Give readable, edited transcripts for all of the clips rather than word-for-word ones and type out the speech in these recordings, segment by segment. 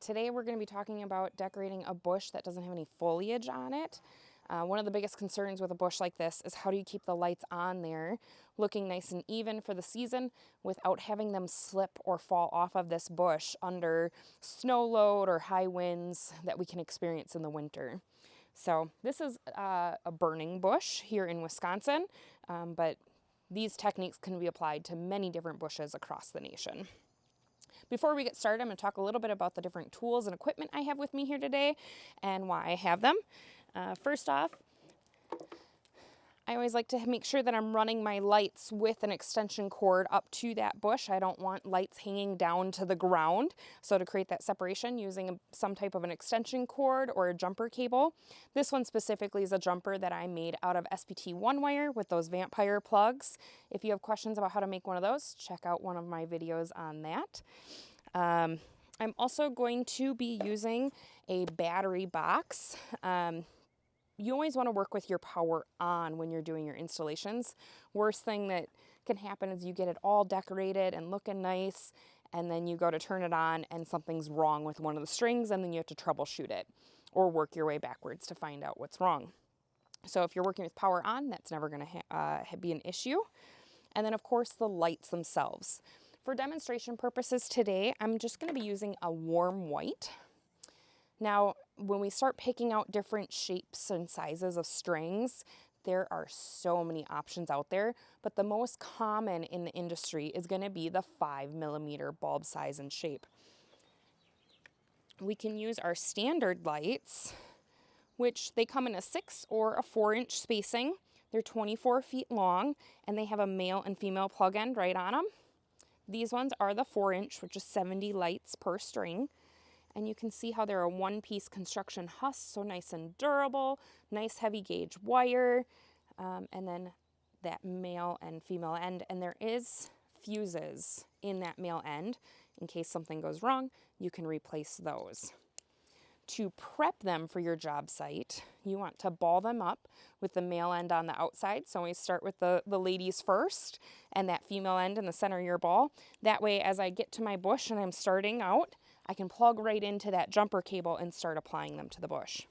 Today we're going to be talking about decorating a bush that doesn't have any foliage on it. One of the biggest concerns with a bush like this is how do you keep the lights on there looking nice and even for the season without having them slip or fall off of this bush under snow load or high winds that we can experience in the winter. So this is a burning bush here in Wisconsin, but these techniques can be applied to many different bushes across the nation. Before we get started, I'm going to talk a little bit about the different tools and equipment I have with me here today and why I have them. First off, I always like to make sure that I'm running my lights with an extension cord up to that bush. I don't want lights hanging down to the ground. So to create that separation, using some type of an extension cord or a jumper cable. This one specifically is a jumper that I made out of SPT1 wire with those vampire plugs. If you have questions about how to make one of those, check out one of my videos on that. I'm also going to be using a battery box. You always want to work with your power on when you're doing your installations. Worst thing that can happen is you get it all decorated and looking nice, and then you go to turn it on and something's wrong with one of the strings, and then you have to troubleshoot it or work your way backwards to find out what's wrong. So if you're working with power on, that's never going to be an issue. And then of course the lights themselves. For demonstration purposes today, I'm just going to be using a warm white. Now, when we start picking out different shapes and sizes of strings, there are so many options out there, but the most common in the industry is going to be the 5mm bulb size and shape. We can use our standard lights, which they come in a 6 or a 4-inch spacing. They're 24 feet long, and they have a male and female plug end right on them. These ones are the 4-inch, which is 70 lights per string. And you can see how they're a one-piece construction husk, so nice and durable, nice heavy gauge wire, and then that male and female end. And there is fuses in that male end. In case something goes wrong, you can replace those. To prep them for your job site, you want to ball them up with the male end on the outside. So we start with the ladies first and that female end in the center of your ball. That way, as I get to my bush and I'm starting out, I can plug right into that jumper cable and start applying them to the bush.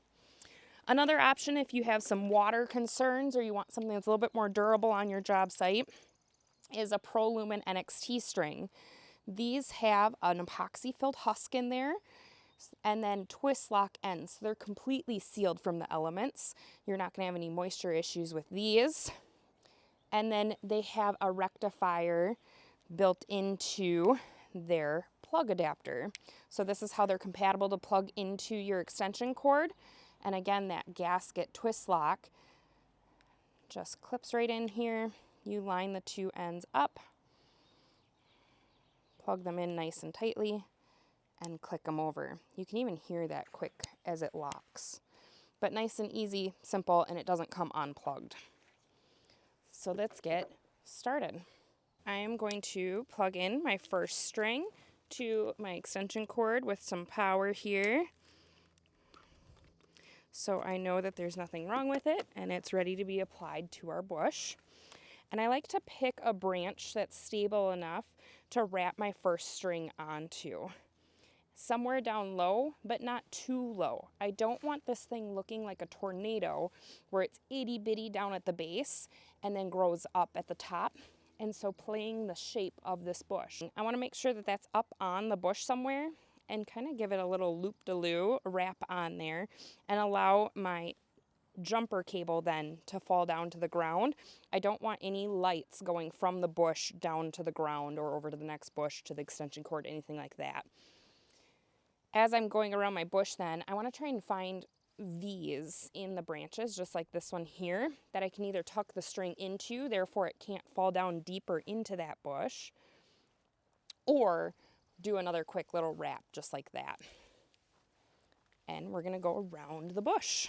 Another option, if you have some water concerns or you want something that's a little bit more durable on your job site, is a ProLumen NXT string. These have an epoxy-filled husk in there and then twist lock ends. So they're completely sealed from the elements. You're not going to have any moisture issues with these. And then they have a rectifier built into their plug adapter. So this is how they're compatible to plug into your extension cord. And again, that gasket twist lock just clips right in here. You line the two ends up, plug them in nice and tightly, and click them over. You can even hear that quick as it locks. But nice and easy, simple, and it doesn't come unplugged. So let's get started. I am going to plug in my first string to my extension cord with some power here. So I know that there's nothing wrong with it and it's ready to be applied to our bush. And I like to pick a branch that's stable enough to wrap my first string onto. Somewhere down low, but not too low. I don't want this thing looking like a tornado where it's itty bitty down at the base and then grows up at the top. And so playing the shape of this bush. I want to make sure that that's up on the bush somewhere and kind of give it a little loop-de-loo wrap on there and allow my jumper cable then to fall down to the ground. I don't want any lights going from the bush down to the ground or over to the next bush to the extension cord, anything like that. As I'm going around my bush then, I want to try and find V's in the branches, just like this one here, that I can either tuck the string into, therefore it can't fall down deeper into that bush, or do another quick little wrap just like that. And we're going to go around the bush.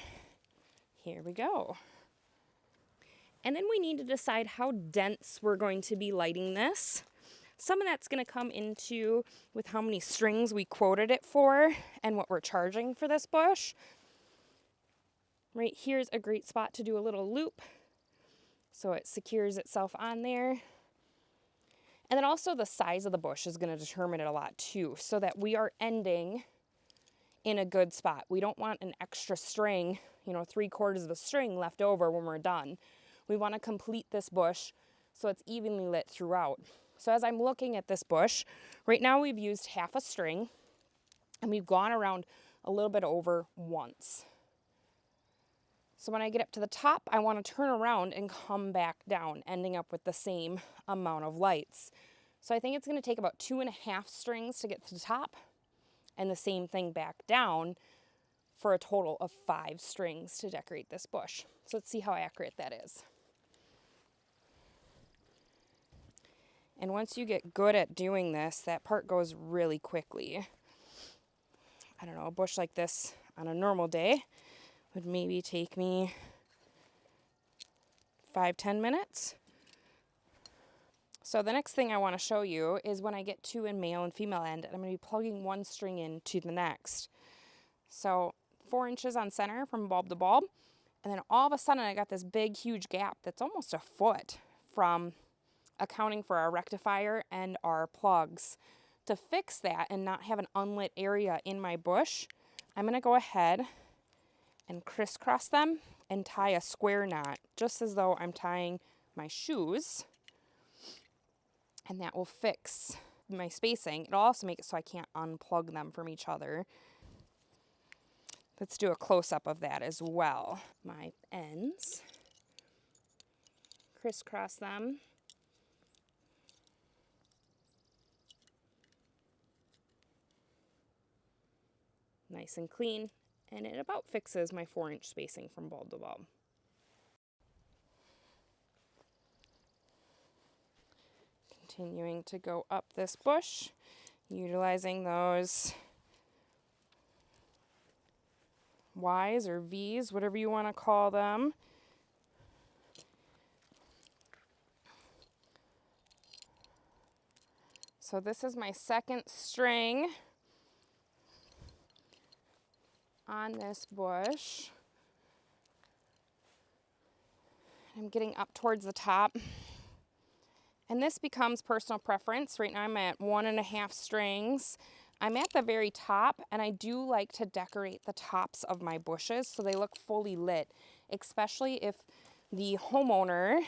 Here we go. And then we need to decide how dense we're going to be lighting this. Some of that's going to come into with how many strings we quoted it for and what we're charging for this bush. Right here's a great spot to do a little loop so it secures itself on there. And then also the size of the bush is going to determine it a lot too, so that we are ending in a good spot. We don't want an extra string, 3/4 of a string left over when we're done. We want to complete this bush so it's evenly lit throughout. So as I'm looking at this bush, right now we've used half a string and we've gone around a little bit over once. So when I get up to the top, I want to turn around and come back down, ending up with the same amount of lights. So I think it's going to take about 2.5 strings to get to the top, and the same thing back down for a total of 5 strings to decorate this bush. So let's see how accurate that is. And once you get good at doing this, that part goes really quickly. I don't know, a bush like this on a normal day would maybe take me 5-10 minutes. So the next thing I want to show you is when I get to a male and female end, and I'm going to be plugging one string into the next. So 4 inches on center from bulb to bulb, and then all of a sudden I got this big huge gap that's almost a foot from accounting for our rectifier and our plugs. To fix that and not have an unlit area in my bush, I'm going to go ahead and crisscross them and tie a square knot, just as though I'm tying my shoes. And that will fix my spacing. It'll also make it so I can't unplug them from each other. Let's do a close-up of that as well. My ends, crisscross them. Nice and clean, and it about fixes my 4-inch spacing from bulb to bulb. Continuing to go up this bush, utilizing those Y's or V's, whatever you want to call them. So this is my second string on this bush. I'm getting up towards the top. And this becomes personal preference. Right now I'm at 1.5 strings. I'm at the very top, and I do like to decorate the tops of my bushes so they look fully lit, especially if the homeowner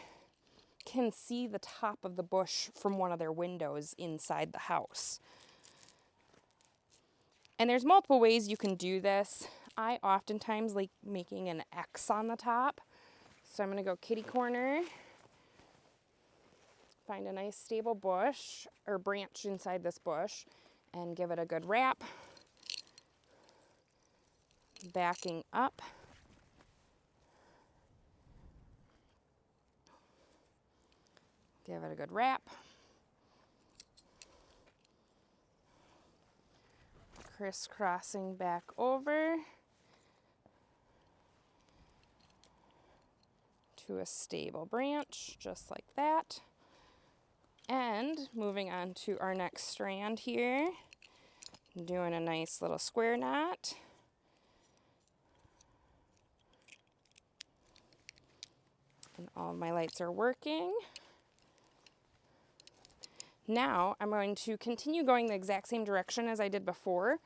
can see the top of the bush from one of their windows inside the house. And there's multiple ways you can do this. I oftentimes like making an X on the top. So I'm gonna go kitty corner, find a nice stable bush or branch inside this bush and give it a good wrap. Backing up. Give it a good wrap. Crisscrossing back over to a stable branch, just like that. And moving on to our next strand here, doing a nice little square knot. And all of my lights are working. Now I'm going to continue going the exact same direction as I did before,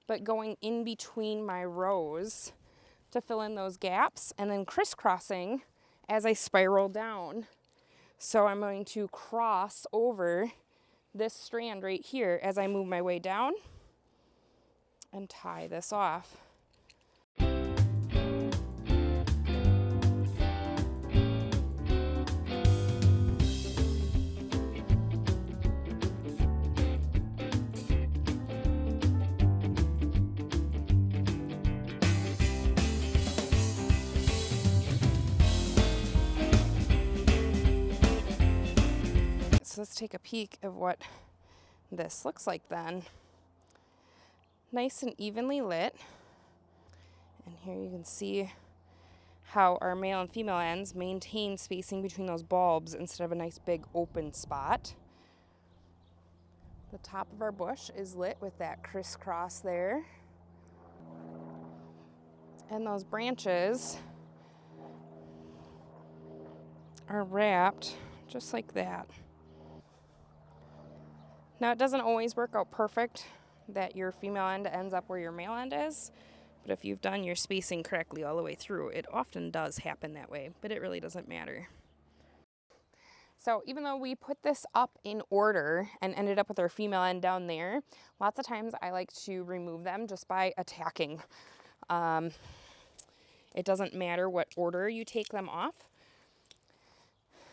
but going in between my rows to fill in those gaps, and then crisscrossing as I spiral down. So I'm going to cross over this strand right here as I move my way down and tie this off. So let's take a peek of what this looks like then. Nice and evenly lit. And here you can see how our male and female ends maintain spacing between those bulbs instead of a nice big open spot. The top of our bush is lit with that crisscross there. And those branches are wrapped just like that. Now it doesn't always work out perfect that your female end ends up where your male end is. But if you've done your spacing correctly all the way through, it often does happen that way, but it really doesn't matter. So even though we put this up in order and ended up with our female end down there, lots of times I like to remove them just by attacking. It doesn't matter what order you take them off.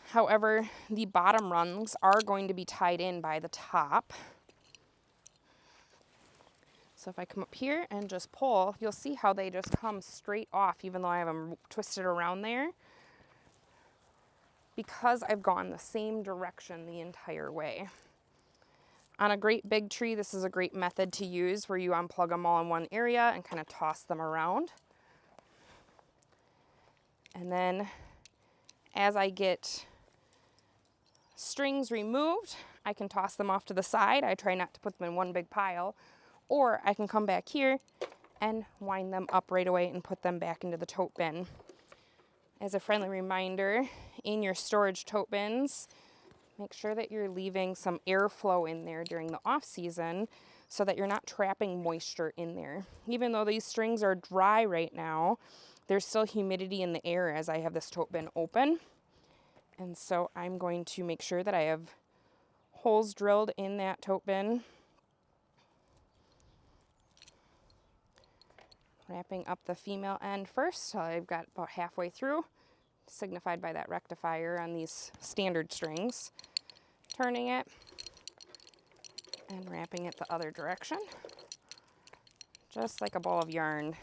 However, the bottom rungs are going to be tied in by the top. So if I come up here and just pull, you'll see how they just come straight off, even though I have them twisted around there, because I've gone the same direction the entire way. On a great big tree, this is a great method to use where you unplug them all in one area and kind of toss them around. And then as I get strings removed, I can toss them off to the side. I try not to put them in one big pile, or I can come back here and wind them up right away and put them back into the tote bin. As a friendly reminder, in your storage tote bins, make sure that you're leaving some airflow in there during the off season so that you're not trapping moisture in there. Even though these strings are dry right now, there's still humidity in the air as I have this tote bin open. And so I'm going to make sure that I have holes drilled in that tote bin. Wrapping up the female end first, so I've got about halfway through, signified by that rectifier on these standard strings. Turning it and wrapping it the other direction, just like a ball of yarn.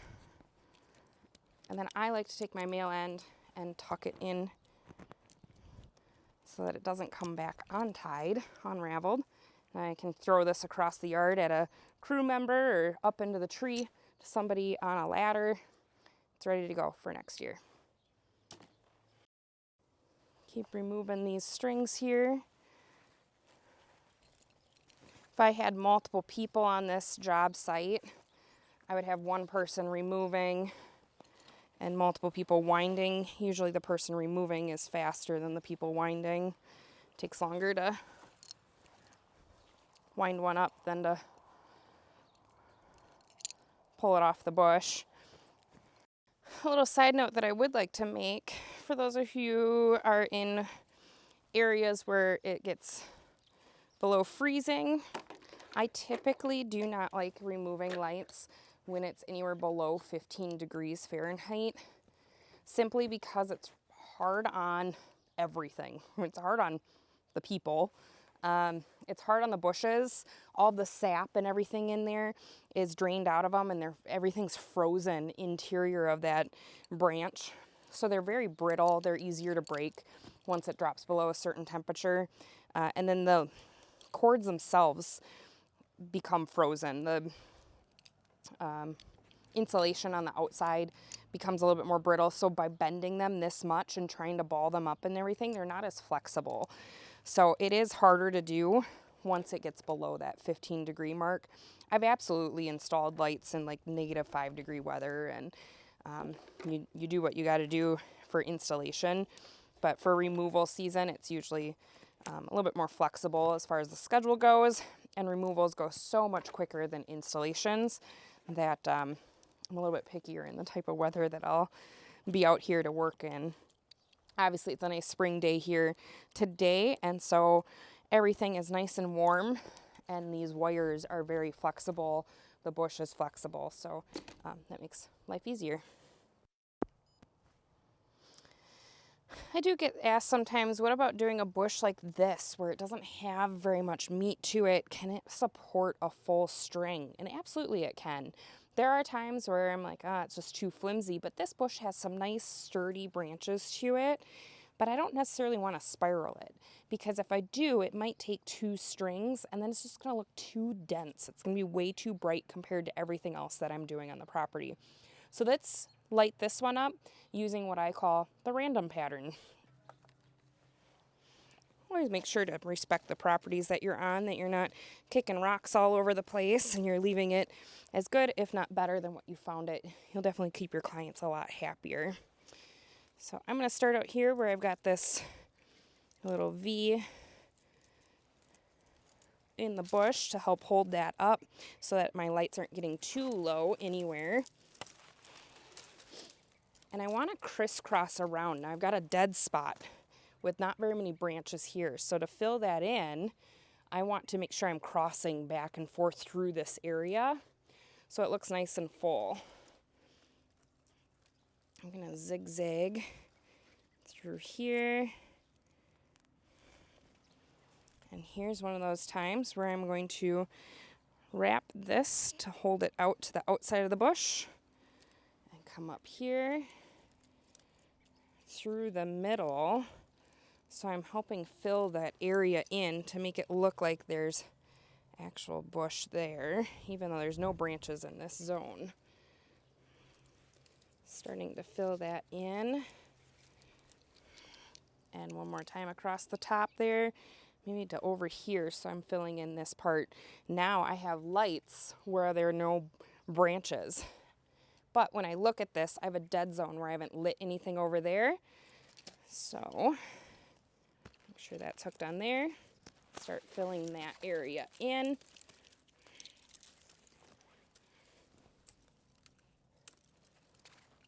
And then I like to take my male end and tuck it in so that it doesn't come back untied, unraveled. And I can throw this across the yard at a crew member or up into the tree to somebody on a ladder. It's ready to go for next year. Keep removing these strings here. If I had multiple people on this job site, I would have one person removing and multiple people winding. Usually the person removing is faster than the people winding. It takes longer to wind one up than to pull it off the bush. A little side note that I would like to make for those of you who are in areas where it gets below freezing, I typically do not like removing lights when it's anywhere below 15 degrees Fahrenheit, simply because it's hard on everything. It's hard on the people. It's hard on the bushes. All the sap and everything in there is drained out of them, and everything's frozen interior of that branch. So they're very brittle. They're easier to break once it drops below a certain temperature. And then the cords themselves become frozen. The insulation on the outside becomes a little bit more brittle. So by bending them this much and trying to ball them up and everything, they're not as flexible. So it is harder to do once it gets below that 15 degree mark. I've absolutely installed lights in like -5 degree weather, and you do what you got to do for installation. But for removal season, it's usually a little bit more flexible as far as the schedule goes, and removals go so much quicker than installations that I'm a little bit pickier in the type of weather that I'll be out here to work in. Obviously, it's a nice spring day here today, and so everything is nice and warm, and these wires are very flexible. The bush is flexible, so that makes life easier. I do get asked sometimes, what about doing a bush like this where it doesn't have very much meat to it? Can it support a full string? And absolutely it can. There are times where I'm like, it's just too flimsy, but this bush has some nice sturdy branches to it, but I don't necessarily want to spiral it, because if I do, it might take 2 strings and then it's just going to look too dense. It's going to be way too bright compared to everything else that I'm doing on the property. So let's light this one up using what I call the random pattern. Always make sure to respect the properties that you're on, that you're not kicking rocks all over the place and you're leaving it as good, if not better, than what you found it. You'll definitely keep your clients a lot happier. So I'm going to start out here where I've got this little V in the bush to help hold that up so that my lights aren't getting too low anywhere. And I want to crisscross around. Now I've got a dead spot with not very many branches here. So to fill that in, I want to make sure I'm crossing back and forth through this area so it looks nice and full. I'm going to zigzag through here. And here's one of those times where I'm going to wrap this to hold it out to the outside of the bush and come up here through the middle. So I'm helping fill that area in to make it look like there's actual bush there, even though there's no branches in this zone. Starting to fill that in. And one more time across the top there, maybe to over here, so I'm filling in this part. Now I have lights where there are no branches. But when I look at this, I have a dead zone where I haven't lit anything over there. So make sure that's hooked on there. Start filling that area in.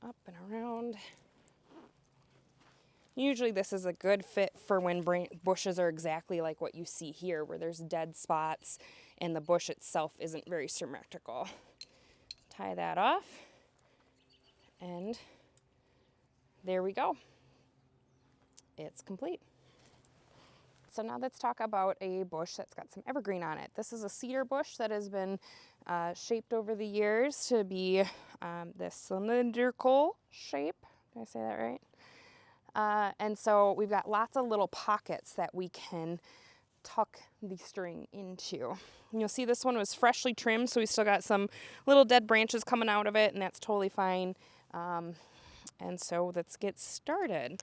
Up and around. Usually this is a good fit for when bushes are exactly like what you see here, where there's dead spots and the bush itself isn't very symmetrical. Tie that off, and there we go. It's complete. So now let's talk about a bush that's got some evergreen on it. This is a cedar bush that has been shaped over the years to be this cylindrical shape. Did I say that right? And so we've got lots of little pockets that we can tuck the string into. And you'll see this one was freshly trimmed, so we still got some little dead branches coming out of it, and that's totally fine. And so let's get started.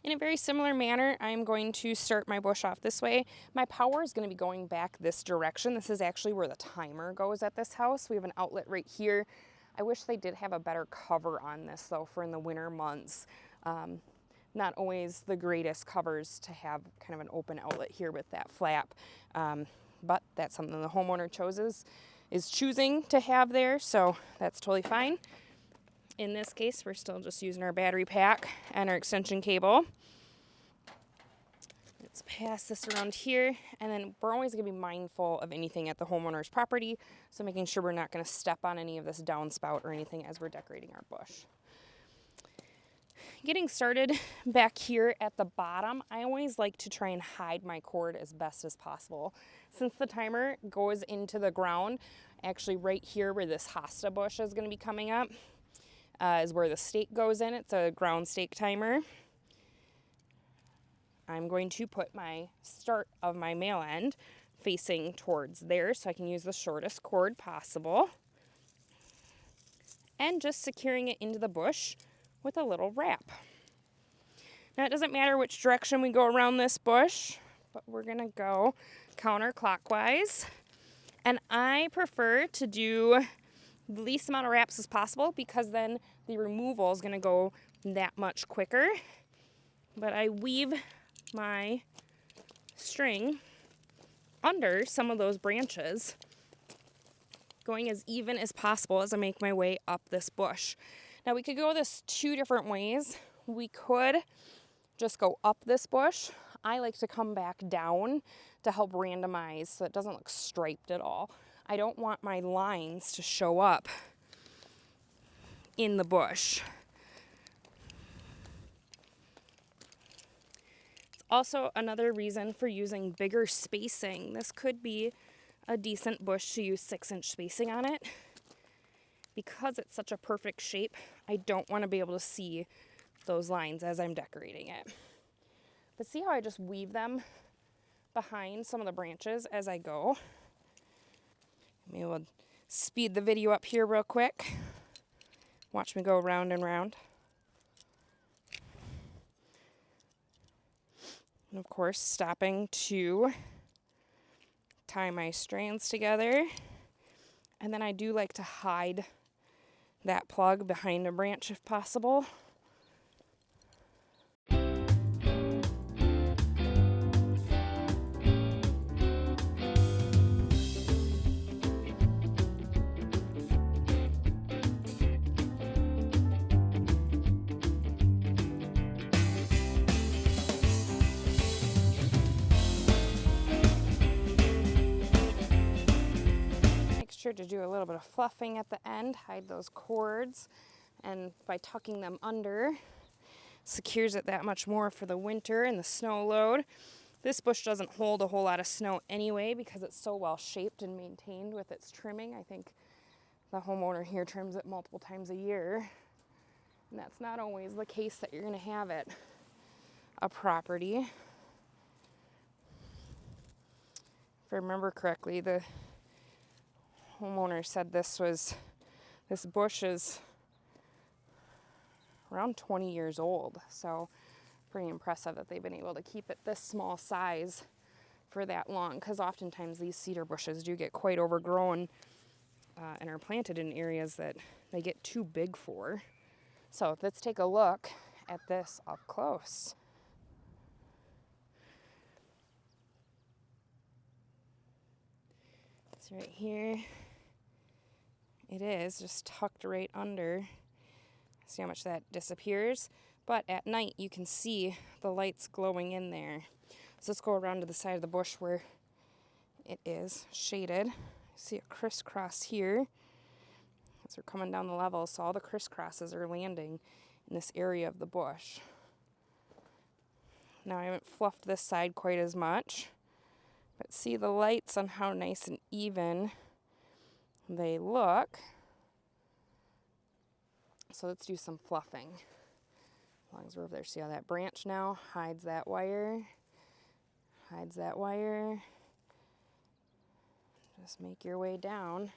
In a very similar manner, I'm going to start my bush off this way. My power is going to be going back this direction. This is actually where the timer goes at this house. We have an outlet right here. I wish they did have a better cover on this, though, for in the winter months. Not always the greatest covers to have kind of an open outlet here with that flap. But that's something the homeowner is choosing to have there, so that's totally fine. In this case, we're still just using our battery pack and our extension cable. Let's pass this around here, and then we're always going to be mindful of anything at the homeowner's property, so making sure we're not going to step on any of this downspout or anything as we're decorating our bush. Getting started back here at the bottom, I always like to try and hide my cord as best as possible. Since the timer goes into the ground, actually right here where this hosta bush is going to be coming up, is where the stake goes in. It's a ground stake timer. I'm going to put my start of my male end facing towards there so I can use the shortest cord possible. And just securing it into the bush with a little wrap. Now it doesn't matter which direction we go around this bush, but we're going to go counterclockwise. And I prefer to do the least amount of wraps as possible because then the removal is going to go that much quicker. But I weave my string under some of those branches, going as even as possible as I make my way up this bush. Now we could go this two different ways. We could just go up this bush. I like to come back down to help randomize so it doesn't look striped at all. I don't want my lines to show up in the bush. It's also another reason for using bigger spacing. This could be a decent bush to use 6-inch spacing on it. Because it's such a perfect shape, I don't want to be able to see those lines as I'm decorating it. But see how I just weave them behind some of the branches as I go? Maybe we'll speed the video up here real quick. Watch me go round and round. And of course, stopping to tie my strands together. And then I do like to hide that plug behind a branch if possible. sure to do a little bit of fluffing at the end, hide those cords, and by tucking them under, secures it that much more for the winter and the snow load. This bush doesn't hold a whole lot of snow anyway because it's so well shaped and maintained with its trimming. I think the homeowner here trims it multiple times a year. And that's not always the case that you're going to have at a property. If I remember correctly, the homeowner said this bush is around 20 years old. So pretty impressive that they've been able to keep it this small size for that long, because oftentimes these cedar bushes do get quite overgrown and are planted in areas that they get too big for. So let's take a look at this up close. It's right here. It is just tucked right under. See how much that disappears? But at night you can see the lights glowing in there. So let's go around to the side of the bush where it is shaded. See a crisscross here as we're coming down the level, so all the crisscrosses are landing in this area of the bush. Now I haven't fluffed this side quite as much, but see the lights on how nice and even they look. So let's do some fluffing. As long as we're over there, see how that branch now hides that wire, hides that wire. Just make your way down,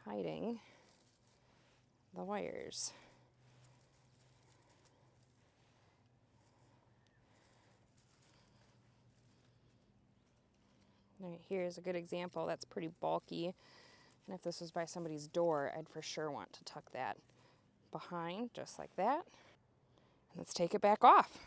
hiding the wires. Right here is a good example. That's pretty bulky. And if this was by somebody's door, I'd for sure want to tuck that behind, just like that. And let's take it back off.